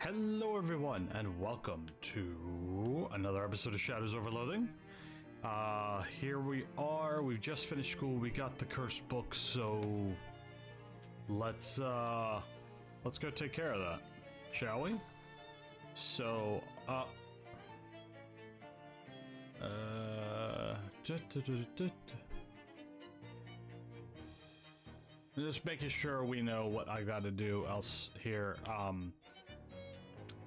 Hello everyone, and welcome to another episode of Shadows over Loathing. Here we are, we've just finished school, we got the cursed book, so let's go take care of that, shall we? So, just making sure we know what I gotta do else here,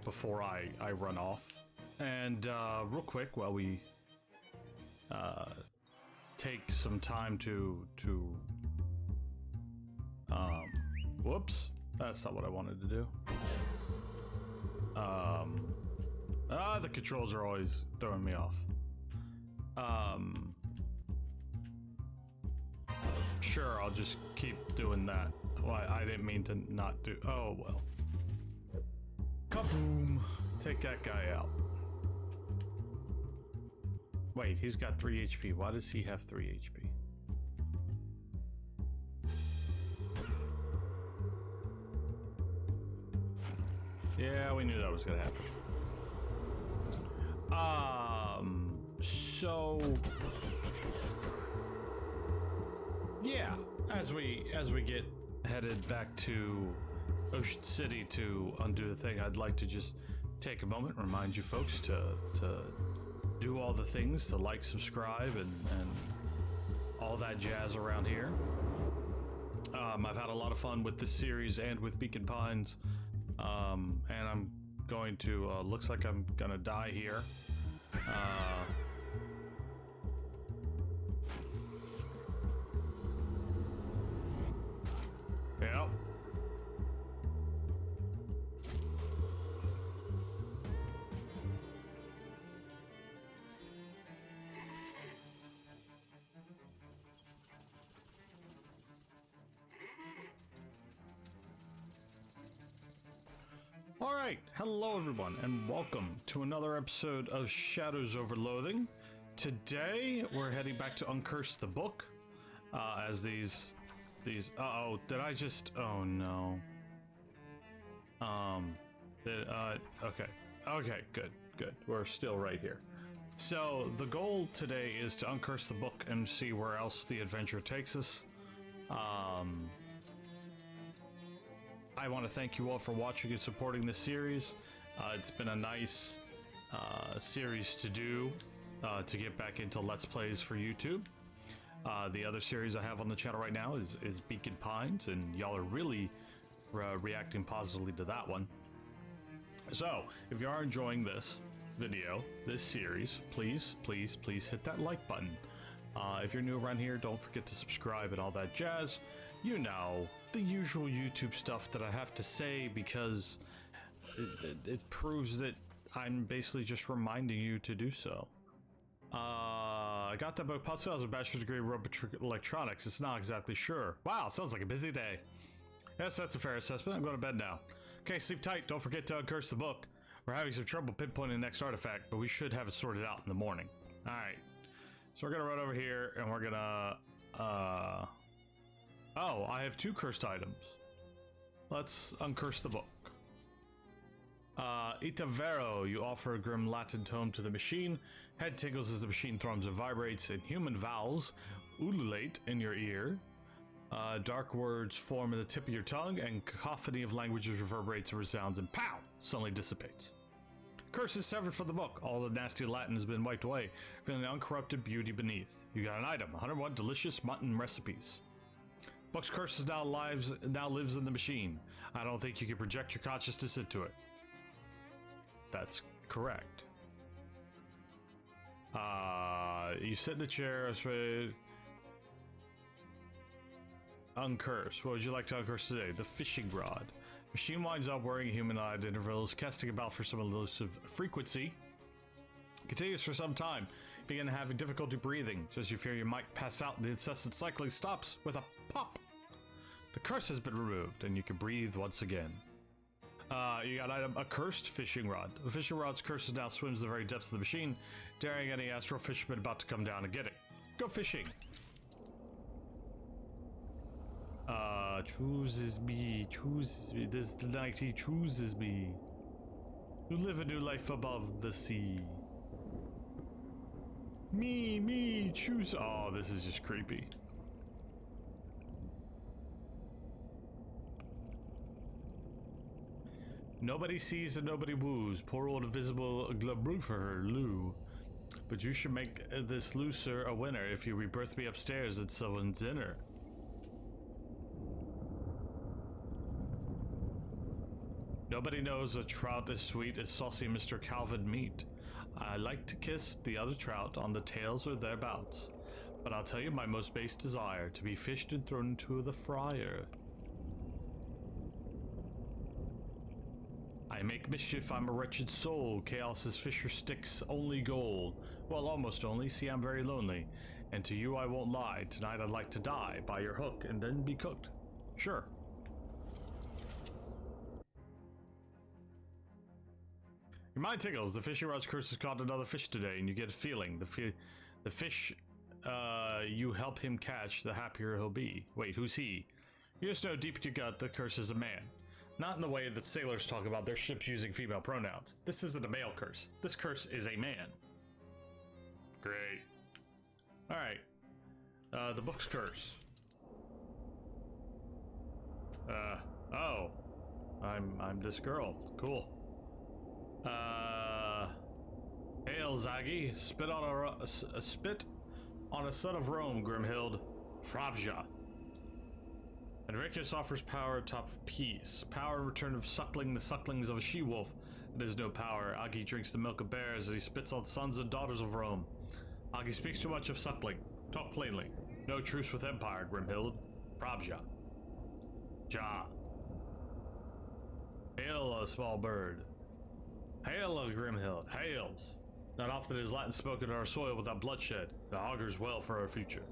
before I run off. And real quick, while we take some time to whoops, that's not what I wanted to do. The controls are always throwing me off. Sure, I'll just keep doing that. Well, I didn't mean to not do. Oh well. Kaboom! Take that guy out. Wait, he's got 3 HP. Why does he have 3 HP? Yeah, we knew that was gonna happen. So yeah, as we get headed back to Ocean City to undo the thing, I'd like to just take a moment and remind you folks to do all the things, to like, subscribe, and all that jazz around here. I've had a lot of fun with this series and with Beacon Pines, and I'm going to, looks like I'm gonna die here. Yeah. Alright, hello everyone, and welcome to another episode of Shadows over Loathing. Today, we're heading back to Uncurse the book, as these, uh-oh, did I just, oh no. Okay, good, we're still right here. So, the goal today is to uncurse the book and see where else the adventure takes us. I want to thank you all for watching and supporting this series. It's been a nice series to do, to get back into Let's Plays for YouTube. The other series I have on the channel right now is Beacon Pines, and y'all are really reacting positively to that one. So, if you are enjoying this video, this series, please hit that like button. If you're new around here, don't forget to subscribe and all that jazz. You know, the usual YouTube stuff that I have to say because it proves that I'm basically just reminding you to do so. I got that book, Puzzle has a bachelor's degree in robot electronics. It's not exactly sure. Wow, sounds like a busy day. Yes, that's a fair assessment. I'm going to bed now. Okay, sleep tight. Don't forget to uncurse the book. We're having some trouble pinpointing the next artifact, but we should have it sorted out in the morning. Alright. So we're going to run over here, and we're going to, oh, I have 2 cursed items. Let's uncurse the book. Itavero, you offer a grim Latin tone to the machine. Head tingles as the machine thrums and vibrates, and human vowels ululate in your ear. Dark words form in the tip of your tongue, and cacophony of languages reverberates and resounds, and pow! Suddenly dissipates. Curse is severed from the book. All the nasty Latin has been wiped away, feeling the uncorrupted beauty beneath. You got an item, 101 delicious mutton recipes. Book's curse now lives in the machine. I don't think you can project your consciousness into it. That's correct. You sit in the chair, uncurse. What would you like to uncurse today? The fishing rod. Machine winds up wearing a human-eye at intervals, casting about for some elusive frequency. Continues for some time. Begin having difficulty breathing, so as you fear you might pass out. The incessant cycling stops with a pop. The curse has been removed, and you can breathe once again. You got item, a cursed fishing rod. The fishing rod's curse now swims the very depths of the machine, daring any astral fisherman about to come down and get it. Go fishing! Chooses me, this is the night he chooses me. who live a new life above the sea. Me, choose. Oh, this is just creepy. Nobody sees and nobody woos. Poor old invisible Glabrufer Lou. But you should make this looser a winner if you rebirth me upstairs at someone's dinner. Nobody knows a trout as sweet as saucy Mr. Calvin meat. I like to kiss the other trout on the tails or thereabouts, but I'll tell you my most base desire, to be fished and thrown into the fryer. I make mischief, I'm a wretched soul, chaos's fisher sticks only gold. Well, almost only, see I'm very lonely, and to you I won't lie, tonight I'd like to die by your hook and then be cooked. Sure. Your mind tickles. The fishing rod's curse has caught another fish today, and you get a feeling. The fish you help him catch, the happier he'll be. Wait, who's he? You just know deep in your gut the curse is a man. Not in the way that sailors talk about their ships using female pronouns. This isn't a male curse. This curse is a man. Great. Alright. The book's curse. Oh. I'm this girl. Cool. Hail, Zaggy. Spit on a son of Rome, Grimhild. Frabja. Enriquez offers power atop of peace. Power in return of suckling the sucklings of a she-wolf. It is no power. Agi drinks the milk of bears, and he spits on sons and daughters of Rome. Agi speaks too much of suckling. Talk plainly. No truce with empire, Grimhild. Frabja. Ja. Hail, a small bird. Hail, a Grimhild. Hails. Not often is Latin spoken on our soil without bloodshed. It augurs well for our future.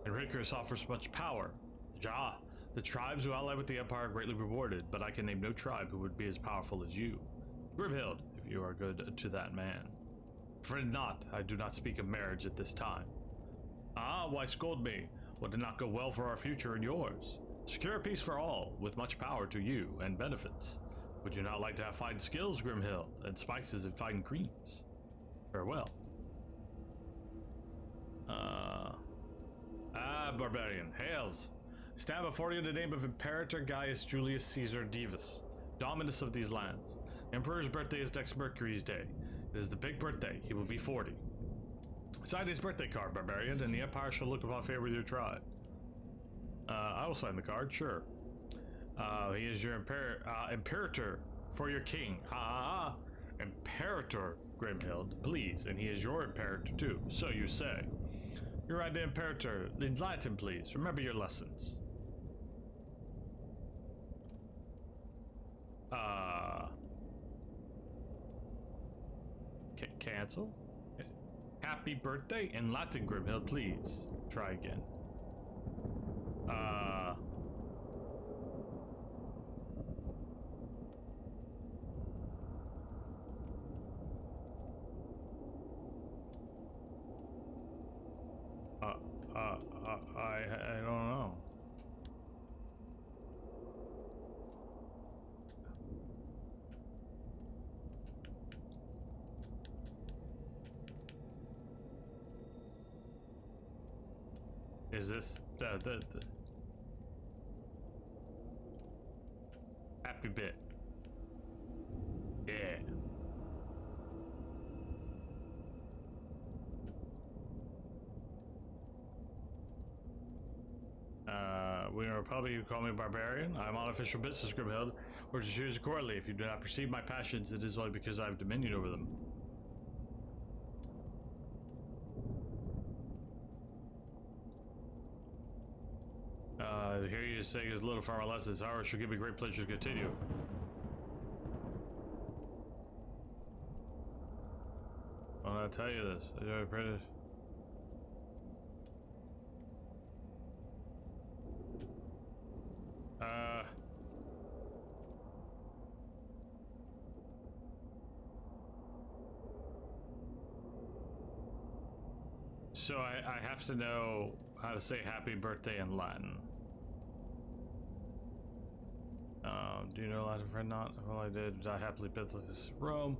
Enriquez offers much power. Ja. The tribes who ally with the Empire are greatly rewarded, but I can name no tribe who would be as powerful as you. Grimhild, if you are good to that man. Friend not, I do not speak of marriage at this time. Ah, why scold me? Would it not go well for our future and yours? Secure peace for all, with much power to you, and benefits. Would you not like to have fine skills, Grimhild, and spices and fine creams? Farewell. Barbarian, hails. Stand before you in the name of Imperator Gaius Julius Caesar Divus, Dominus of these lands. Emperor's birthday is next Mercury's day. It is the big birthday. He will be 40. Sign his birthday card, Barbarian, and the Empire shall look upon favor with your tribe. I will sign the card, sure. He is your Imperator for your king. Imperator, Grimhild, please, and he is your Imperator too, so you say. You're right, the Imperator. In Latin, please. Remember your lessons. Cancel? Happy birthday in Latin, Grimhild, please. Try again. I don't know. Is this the happy bit? Yeah. We are a republic, you call me barbarian. I am on official business, Grimhild. Or to choose accordingly. If you do not perceive my passions, it is only because I have dominion over them. Here you say his little farmer lessons. However, it shall give me great pleasure to continue. I'll tell you this. So I have to know how to say happy birthday in Latin. Do you know Latin friend not? Well, I did. I happily built this Rome.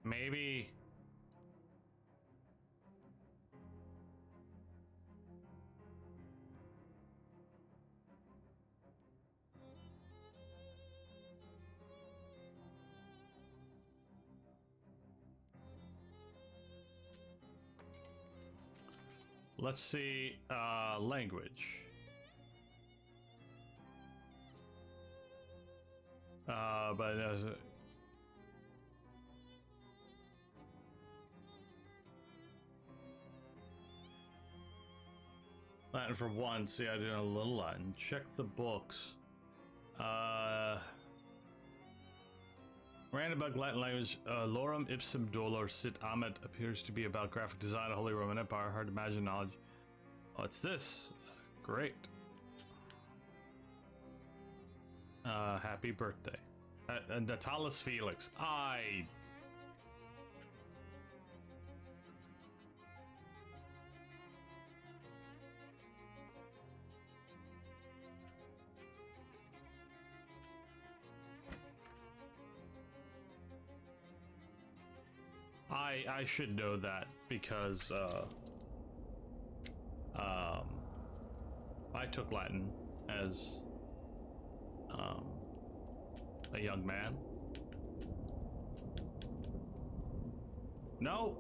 Maybe. Let's see, language. But Latin for one. See, I did a little Latin. Check the books. Random about Latin language. Lorem ipsum dolor sit amet appears to be about graphic design of Holy Roman Empire. Hard to imagine knowledge. Oh, it's this. Great. Happy birthday. Natalis Felix. I should know that because I took Latin as a young man. No.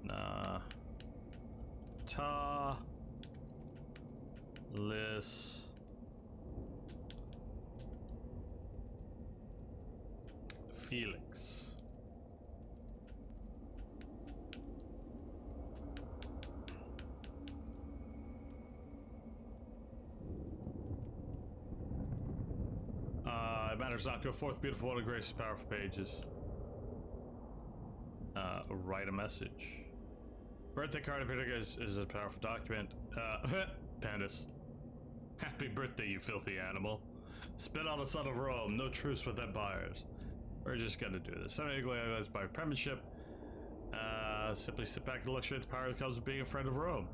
Nah. Ta. Lis. Felix. It matters not. Go forth, beautiful, one of grace's powerful pages. Write a message. Birthday card is a powerful document. Pandas. Happy birthday, you filthy animal. Spit on the son of Rome. No truce with empires. We're just gonna do this. Semi-legalized by premiership. Simply sit back and illustrate the power that comes with being a friend of Rome.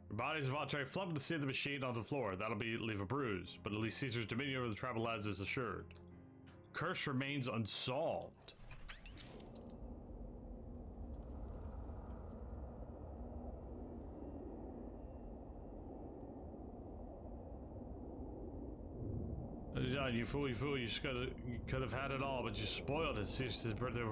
Your bodies voluntary flump to see the machine on the floor. That'll leave a bruise, but at least Caesar's dominion over the tribal lads is assured. Curse remains unsolved. You fool, you fool, you could have had it all, but you spoiled it. Caesar's birthday.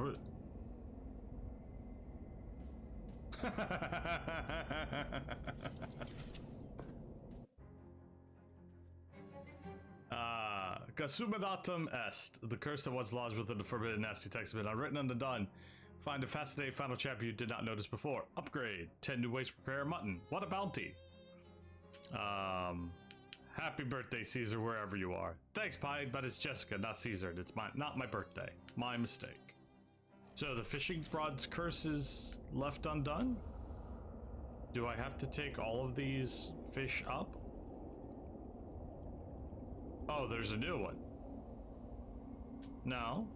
Consumedatum est. The curse that once lodged within the forbidden nasty text has been unwritten and undone. Find a fascinating final chapter you did not notice before. Upgrade. 10 new ways to prepare mutton. What a bounty. Happy birthday, Caesar, wherever you are. Thanks, Pi, but it's Jessica, not Caesar. It's not my birthday. My mistake. So the fishing rod's curse is left undone? Do I have to take all of these fish up? Oh, there's a new one. No.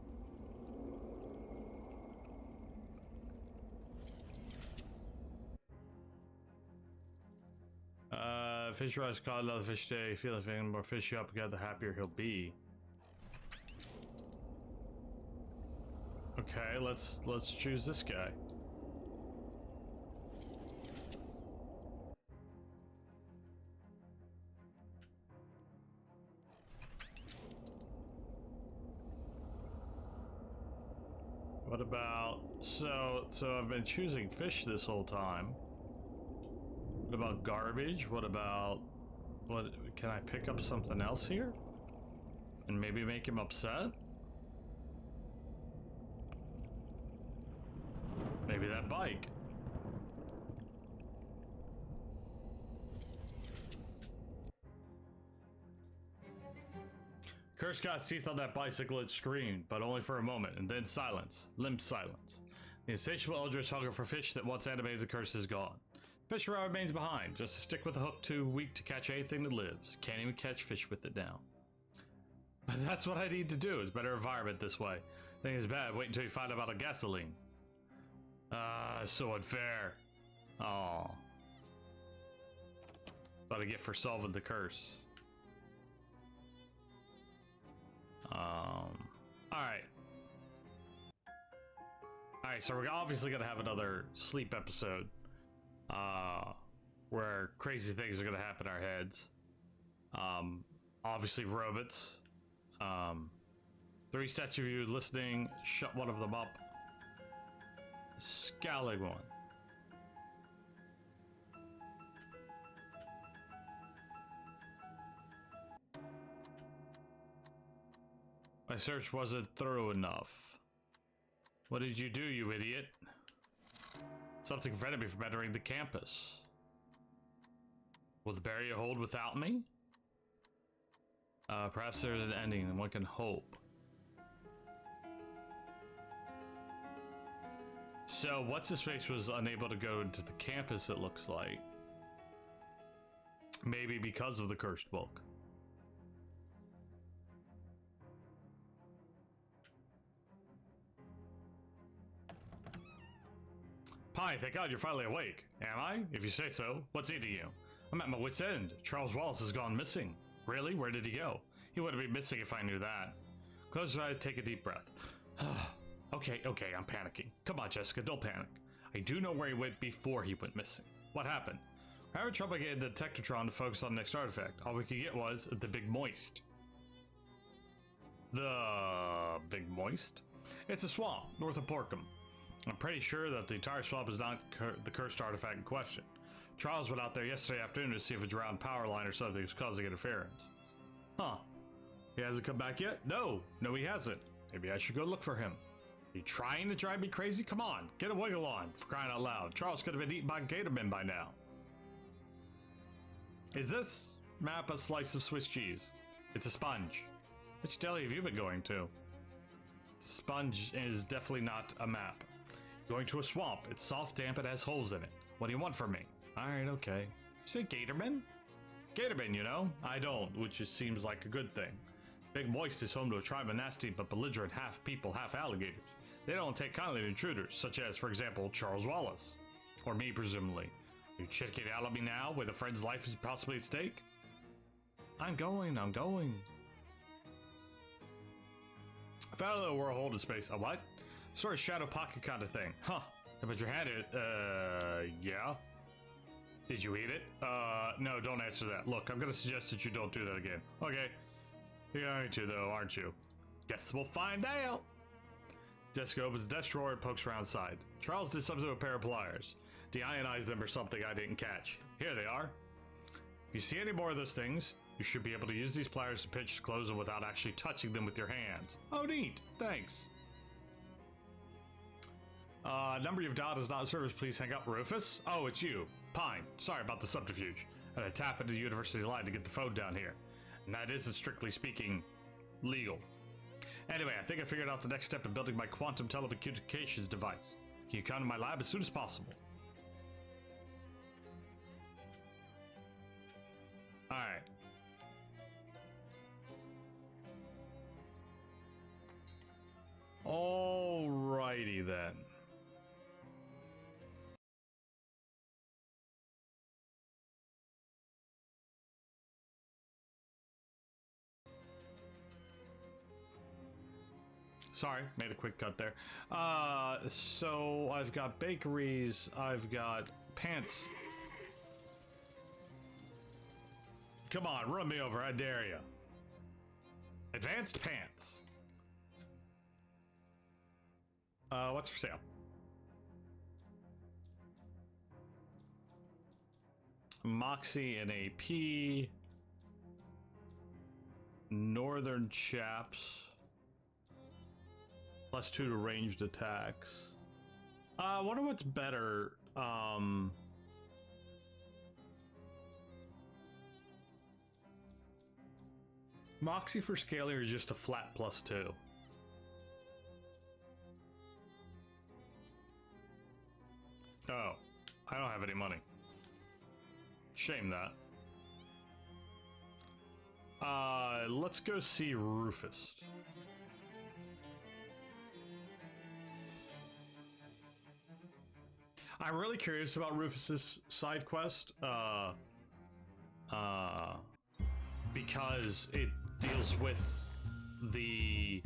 Fish rod's caught another fish day. Feel like the more fish you up again, the happier he'll be. Okay, let's choose this guy. What about so I've been choosing fish this whole time. What about garbage? What can I pick up something else here? And maybe make him upset? Maybe that bike. Curse got teeth on that bicycle, it screamed, but only for a moment, and then silence. Limp silence. The insatiable eldritch hunger for fish that once animated the curse is gone. Fish row remains behind, just a stick with a hook too weak to catch anything that lives. Can't even catch fish with it now. But that's what I need to do. It's better environment this way. Thing is bad. Wait until you find out about a gasoline. So unfair. Aw. What I get for solving the curse. Alright. Alright, so we're obviously gonna have another sleep episode. Where crazy things are gonna happen in our heads. Obviously robots. 3 sets of you listening, shut one of them up. Scowling one. My search wasn't thorough enough. What did you do, you idiot? Something prevented me from entering the campus. Will the barrier hold without me? Perhaps there's an ending and one can hope. So, what's-his-face was unable to go into the campus, it looks like. Maybe because of the cursed book. Pie, thank God you're finally awake. Am I? If you say so. What's eating you? I'm at my wit's end. Charles Wallace has gone missing. Really? Where did he go? He wouldn't be missing if I knew that. Close your eyes, take a deep breath. Okay, I'm panicking. Come on, Jessica, don't panic. I do know where he went before he went missing. What happened? I had trouble getting the detectron to focus on the next artifact. All we could get was the Big Moist. The Big Moist? It's a swamp, north of Porkham. I'm pretty sure that the entire swamp is not the cursed artifact in question. Charles went out there yesterday afternoon to see if a drowned power line or something was causing interference. Huh. He hasn't come back yet? No, he hasn't. Maybe I should go look for him. Are you trying to drive me crazy? Come on, get a wiggle on, for crying out loud. Charles could have been eaten by Gatorman by now. Is this map a slice of Swiss cheese? It's a sponge. Which deli have you been going to? Sponge is definitely not a map. Going to a swamp. It's soft, damp, it has holes in it. What do you want from me? Alright, okay. You say Gatorman? Gatorman, you know? I don't, which just seems like a good thing. Big Moist is home to a tribe of nasty but belligerent half people, half alligators. They don't take kindly to intruders, such as, for example, Charles Wallace. Or me, presumably. Are you checking out on me now, with a friend's life is possibly at stake? I'm going. I found a little world holding space. A what? Sort of shadow pocket kind of thing. Huh. But you had it, yeah? Did you eat it? No, don't answer that. Look, I'm gonna suggest that you don't do that again. Okay. You're going to, though, aren't you? Guess we'll find out. Jessica opens the desk drawer and pokes around inside. Charles did something with a pair of pliers. Deionized them or something I didn't catch. Here they are. If you see any more of those things, you should be able to use these pliers to pinch to close them without actually touching them with your hands. Oh, neat. Thanks. Number you've dialed is not in service. Please hang up. Rufus? Oh, it's you. Pine. Sorry about the subterfuge. And I tap into the university line to get the phone down here. And that isn't, strictly speaking, legal. Anyway, I think I figured out the next step in building my quantum telecommunications device. Can you come to my lab as soon as possible? Alright. Alrighty then. Sorry, made a quick cut there. So I've got bakeries, I've got pants. Come on, run me over, I dare you. Advanced pants. What's for sale? Moxie and AP. Northern chaps. +2 to ranged attacks. I wonder what's better. Moxie for scaling is just a flat +2. Oh, I don't have any money. Shame that. Let's go see Rufus. I'm really curious about Rufus's side quest, because it deals with the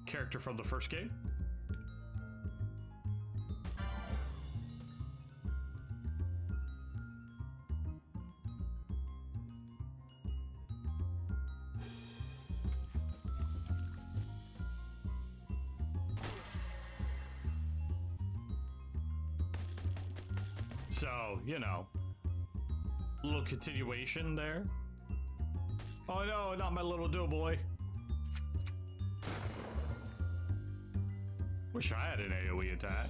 character from the first game. So, you know, a little continuation there. Oh no, not my little doughboy. Wish I had an AoE attack.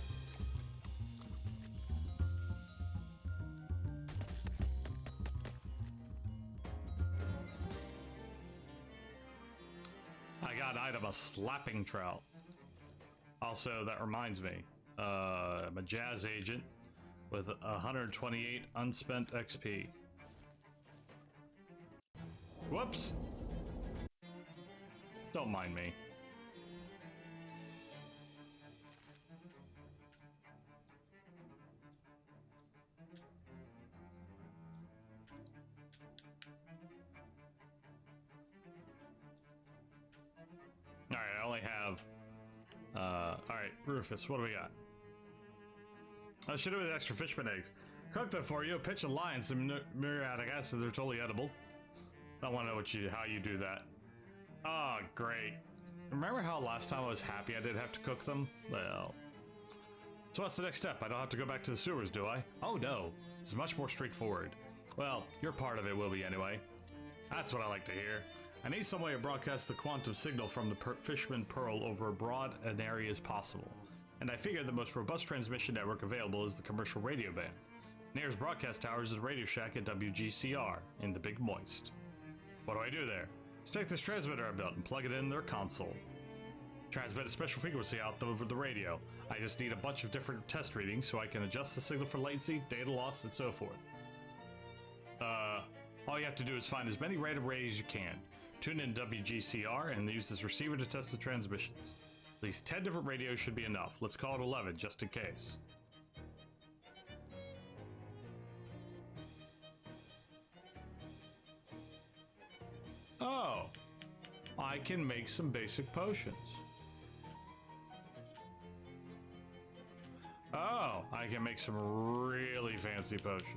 I got an item, a slapping trout. Also, that reminds me, I'm a jazz agent with 128 unspent XP. Whoops! Don't mind me. Alright, I only have... Alright, Rufus, what do we got? I should do with extra fishman eggs. Cook them for you, pitch a lie and some muriatic acid. They're totally edible. I want to know how you do that. Oh, great. Remember how last time I was happy I didn't have to cook them? Well. So what's the next step? I don't have to go back to the sewers, do I? Oh no, it's much more straightforward. Well, your part of it will be anyway. That's what I like to hear. I need some way to broadcast the quantum signal from the Fishman Pearl over as broad an area as possible. And I figure the most robust transmission network available is the commercial radio band. Nearest broadcast towers is Radio Shack at WGCR in the Big Moist. What do I do there? Just take this transmitter I built and plug it in their console. Transmit a special frequency out over the radio. I just need a bunch of different test readings so I can adjust the signal for latency, data loss, and so forth. All you have to do is find as many random radios as you can. Tune in WGCR and use this receiver to test the transmissions. At least 10 different radios should be enough. Let's call it 11 just in case. Oh, I can make some basic potions. Oh, I can make some really fancy potions.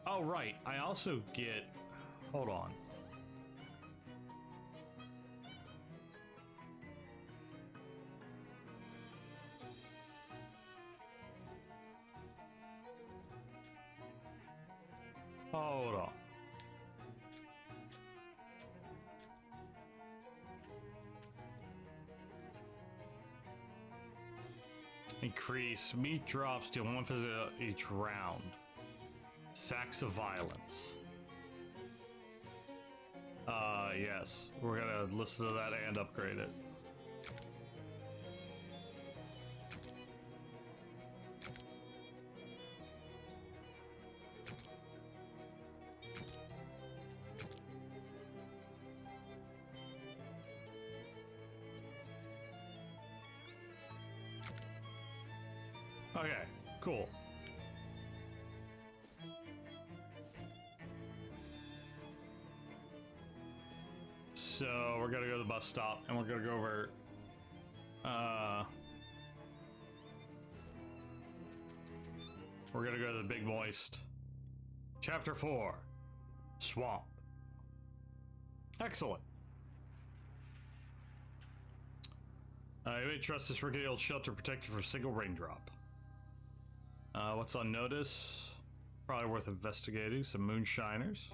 Oh, right. I also get... Hold on. Hold on. Increase meat drops, deal 1 visit each round. Sacks of violence. Yes. We're gonna listen to that and upgrade it. Okay, cool. So we're gonna go to the bus stop and we're gonna go over we're gonna go to the Big Moist. Chapter 4. Swamp. Excellent. You may trust this rickety old shelter protected from a single raindrop. What's on notice? Probably worth investigating. Some moonshiners.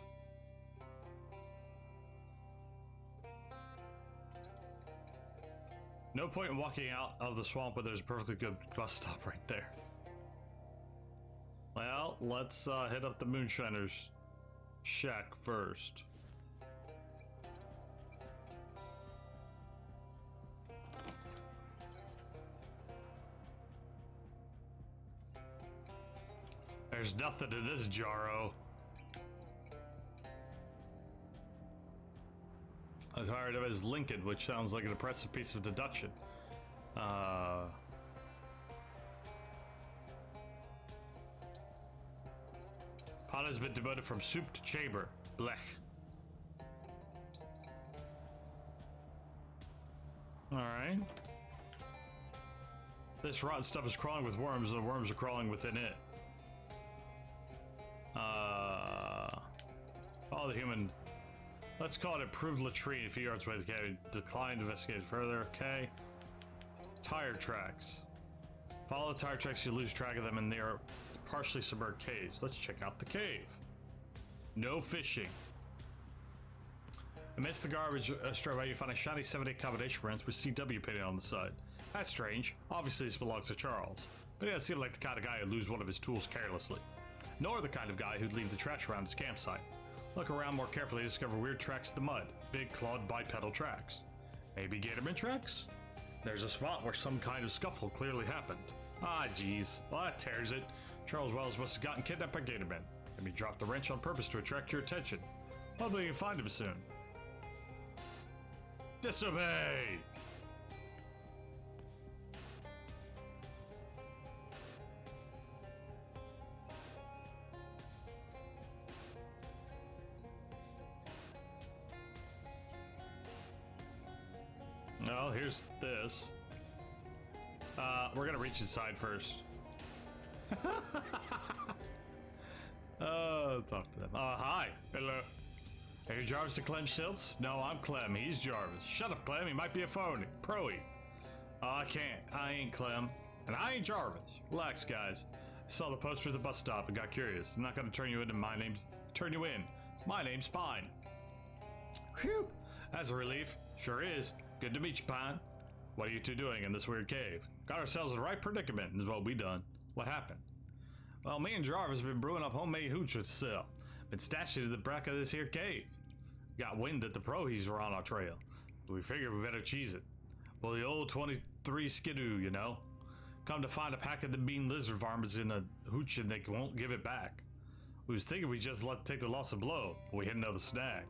No point in walking out of the swamp when there's a perfectly good bus stop right there. Well, let's hit up the Moonshiner's shack first. There's nothing to this, Jaro. As hired of as Lincoln, which sounds like an impressive piece of deduction. Pot has been demoted from soup to chamber. Blech. Alright. This rotten stuff is crawling with worms, and the worms are crawling within it. Follow the human. Let's call it improved latrine a few yards away. The cave declined to investigate further. Okay. Tire tracks. Follow the tire tracks, you lose track of them, and they are partially submerged caves. Let's check out the cave. No fishing. Amidst the garbage straight away, you find a shiny 7-8 combination wrench with CW painted on the side. That's strange. Obviously, this belongs to Charles, but he doesn't seem like the kind of guy who'd lose one of his tools carelessly, nor the kind of guy who'd leave the trash around his campsite. Look around more carefully to discover weird tracks in the mud. Big clawed bipedal tracks. Maybe Gatorman tracks? There's a spot where some kind of scuffle clearly happened. Ah, geez. Well, that tears it. Charles Wells must have gotten kidnapped by Gatorman. Maybe dropped the wrench on purpose to attract your attention. Hopefully you can find him soon. Disobey! Well, here's this. We're gonna reach inside first. Talk to them. Hi. Hello. Are you Jarvis and Clem Schiltz? No, I'm Clem. He's Jarvis. Shut up, Clem. He might be a phony. Proey. I can't. I ain't Clem. And I ain't Jarvis. Relax, guys. I saw the poster at the bus stop and got curious. I'm not gonna turn you in. My name's Pine. Whew. That's a relief. Sure is. Good to meet you, Pine. What are you two doing in this weird cave? Got ourselves in the right predicament, is what we done. What happened? Well, me and Jarvis have been brewing up homemade hooch to sell. Been stashed in the back of this here cave. Got wind that the Prohees were on our trail. We figured we better cheese it. Well, the old 23 skidoo, you know. Come to find a pack of the mean lizard varmints in a hooch and they won't give it back. We was thinking we just take the loss of blow, but we hit another snag.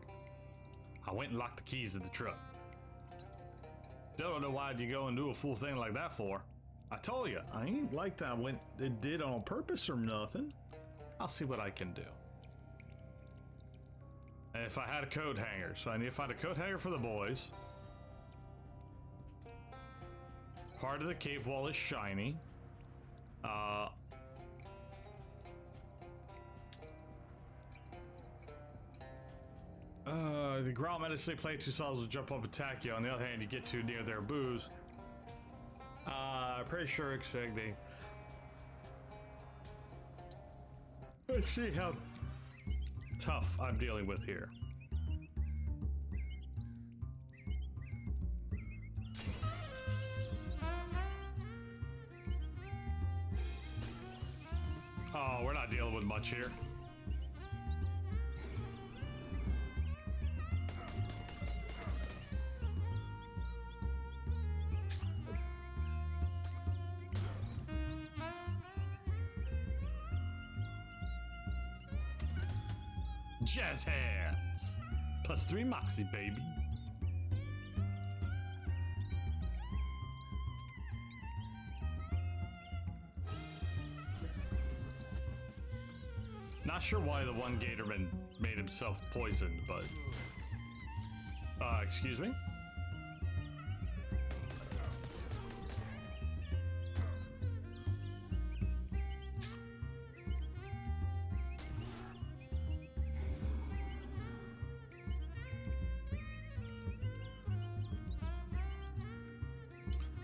I went and locked the keys in the truck. Don't know why you go and do a fool thing like that for. I told you, I ain't like that went and did on purpose or nothing. I'll see what I can do. And if I had a coat hanger, so I need to find a coat hanger for the boys. Part of the cave wall is shiny. The growl menacingly play two solids will jump up and attack you. On the other hand, you get too near their booze. Pretty sure expect me. Let's see how tough I'm dealing with here. Oh, we're not dealing with much here. Jazz hands. +3 moxie, baby. Not sure why the one Gatorman made himself poisoned, but... excuse me?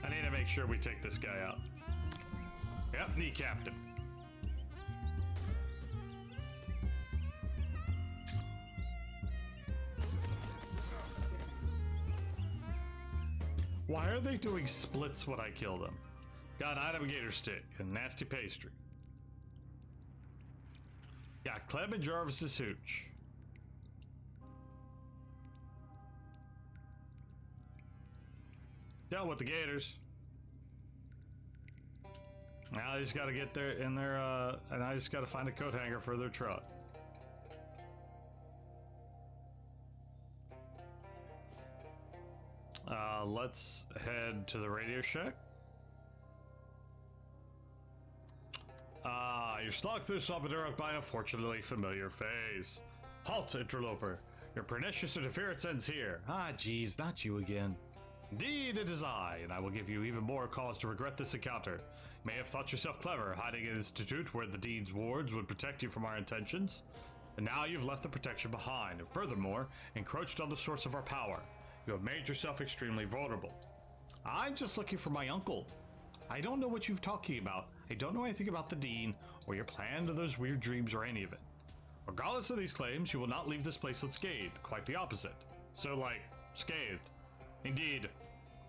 I need to make sure we take this guy out. Yep, kneecapped him. Why are they doing splits when I kill them? Got an item gator stick and nasty pastry. Got Clem and Jarvis's hooch. Dealt with the gators. Now I just gotta get there in their, and I just gotta find a coat hanger for their truck. Let's head to the Radio Shack. You're stalked through Salvador by a fortunately familiar phase. Halt, interloper. Your pernicious interference ends here. Ah, geez, not you again. Indeed, it is I, and I will give you even more cause to regret this encounter. You may have thought yourself clever, hiding in an institute where the Dean's wards would protect you from our intentions. And now you've left the protection behind, and furthermore, encroached on the source of our power. You have made yourself extremely vulnerable. I'm just looking for my uncle. I don't know what you're talking about. I don't know anything about the Dean, or your plan, or those weird dreams, or any of it. Regardless of these claims, you will not leave this place unscathed. Quite the opposite. So, like, scathed. Indeed.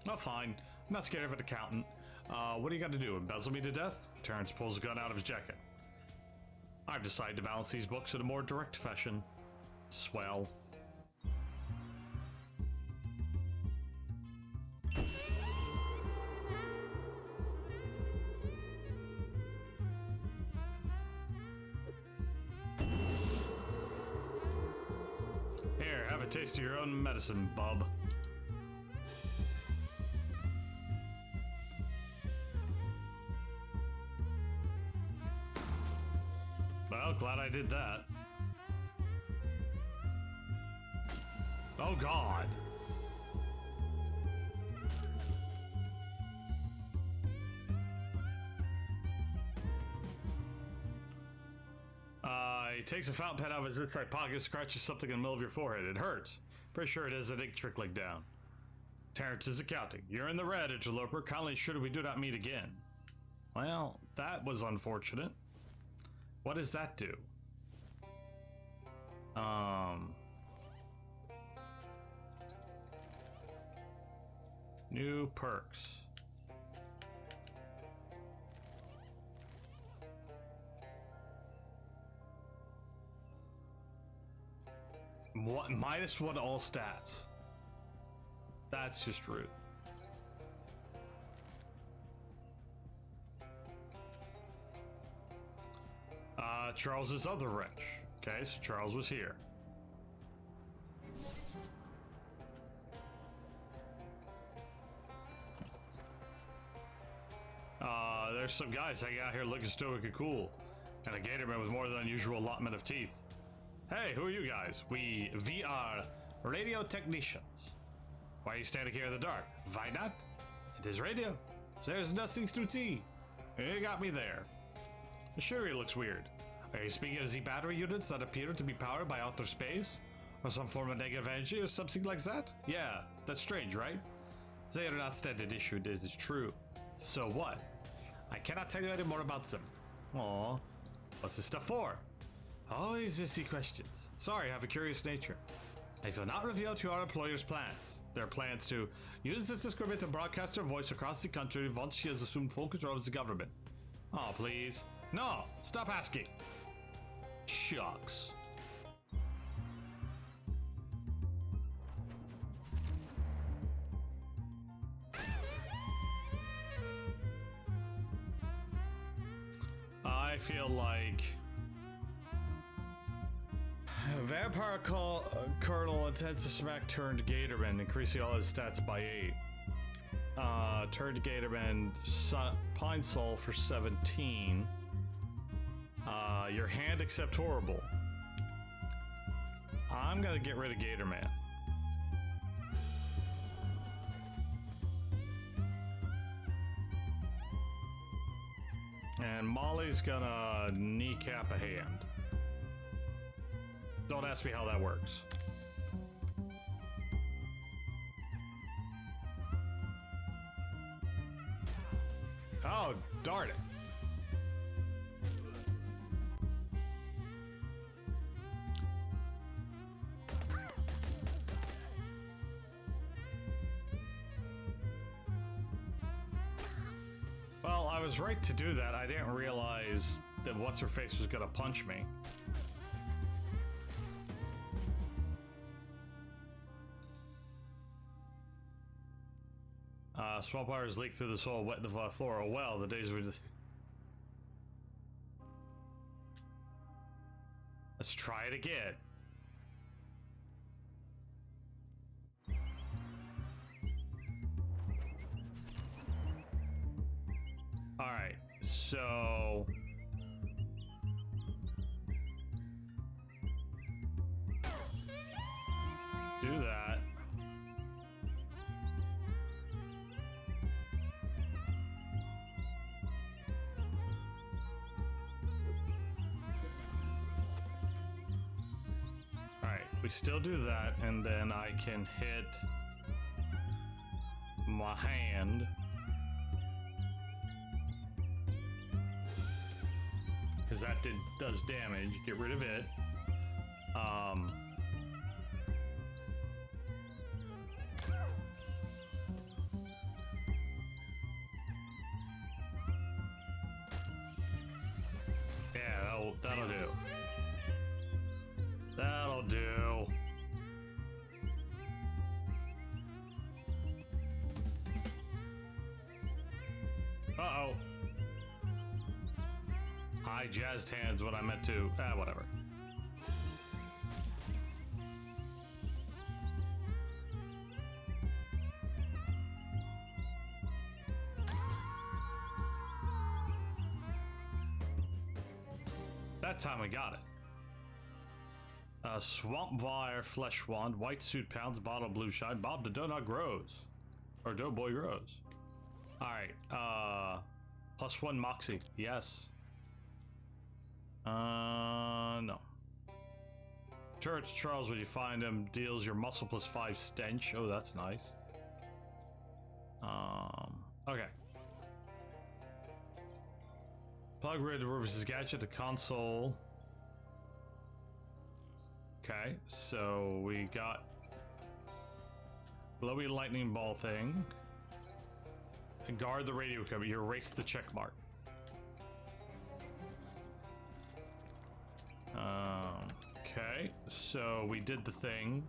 Oh, fine. I'm not scared of an accountant. What do you got to do? Embezzle me to death? Terrence pulls a gun out of his jacket. I've decided to balance these books in a more direct fashion. Swell. Here, have a taste of your own medicine, bub. Well, glad I did that. Oh, God. He takes a fountain pen out of his inside pocket, scratches something in the middle of your forehead. It hurts. Pretty sure it is an ink trickling down. Terrence is accounting. You're in the red, interloper. Kindly ensure we do not meet again. Well, that was unfortunate. What does that do? New perks. What? -1 all stats. That's just rude. Charles's other wrench. Okay, so Charles was here. There's some guys hanging out here looking stoic and cool. And a gatorman with more than unusual allotment of teeth. Hey, who are you guys? We are radio technicians. Why are you standing here in the dark? Why not? It is radio. There's nothing to see. You got me there. Sure, it looks weird. Are you speaking of the battery units that appear to be powered by outer space? Or some form of negative energy or something like that? Yeah, that's strange, right? They are not standard issue, this is true. So what? I cannot tell you any more about them. Aww. What's this stuff for? Always easy questions. Sorry, I have a curious nature. I will not reveal to our employer's plans. Their plans to use this discriminant to broadcast her voice across the country once she has assumed full control of the government. Oh, please. No, stop asking. Shucks. I feel like Vampire Colonel intends to smack turned Gatorman, increasing all his stats by 8. Turned Gatorman, Pine Sol for 17. Your hand except horrible. I'm gonna get rid of Gatorman. And Molly's gonna kneecap a hand. Don't ask me how that works. Oh, darn it. Well, I was right to do that. I didn't realize that what's-her-face was gonna punch me. Swamp waters leak through the soil, wet the floor. Oh well, the days we just... Let's try it again. Alright, so... do that. Alright, we still do that, and then I can hit my hand. Because that does damage. Get rid of it. Yeah, that'll do. That'll do. Uh-oh. I jazzed hands when I meant to. Whatever. That time we got it. Swamp Vire, Flesh Wand, White Suit Pounds, Bottle Blue Shine, Bob the Donut grows. Or Doughboy grows. Alright, +1 Moxie, yes. No. Church Charles, when you find him, deals your muscle +5 stench. Oh, that's nice. Okay. Plug rid versus gadget to console. Okay, so we got glowy lightning ball thing. And guard the radio cover. You erase the check mark. Okay, so we did the thing.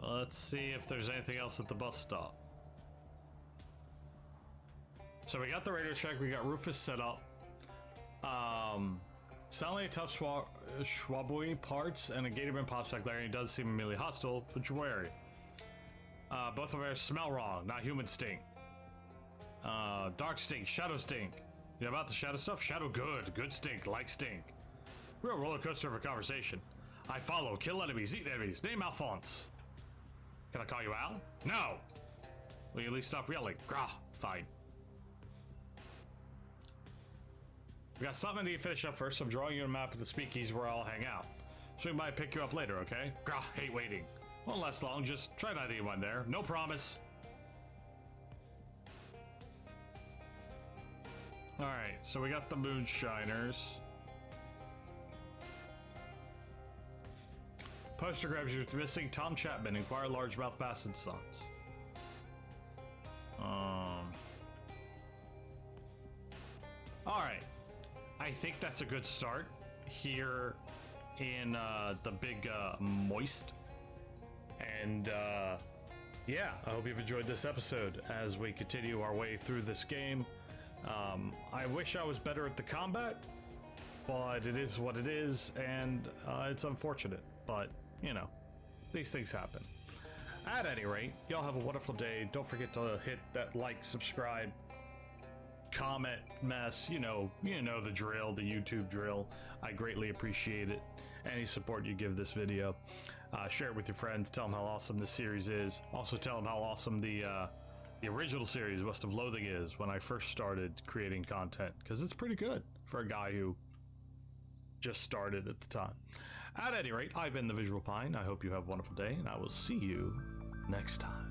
Let's see if there's anything else at the bus stop. So we got the radio check, we got Rufus set up. Sound like a tough Schwabui parts and a Gatorman pop sack there, and he does seem immediately hostile, but you're wary. Both of us smell wrong, not human stink. Dark stink, shadow stink. You know about the shadow stuff? Shadow good, good stink, like stink. We're a roller coaster of a conversation. I follow, kill enemies, eat enemies, name Alphonse. Can I call you Al? No! Will you at least stop yelling? Grah, fine. We got something I need to finish up first, so I'm drawing you a map of the speakeasy where I'll hang out. So we might pick you up later, okay? Grah, hate waiting. Won't last long, just try not to eat one there. No promise. Alright, so we got the Moonshiners. Poster grabs you missing Tom Chapman, inquire largemouth bass and sons. Alright. I think that's a good start here in the big moist. And yeah, I hope you've enjoyed this episode as we continue our way through this game. I wish I was better at the combat, but it is what it is, and it's unfortunate, but you know, these things happen. At any rate, y'all have a wonderful day. Don't forget to hit that like, subscribe, comment mess, you know the drill, the YouTube drill. I greatly appreciate it. Any support you give this video. Share it with your friends, tell them how awesome this series is. Also tell them how awesome the original series, West of Loathing, is when I first started creating content, because it's pretty good for a guy who just started at the time. At any rate, I've been the Visual Pine. I hope you have a wonderful day, and I will see you next time.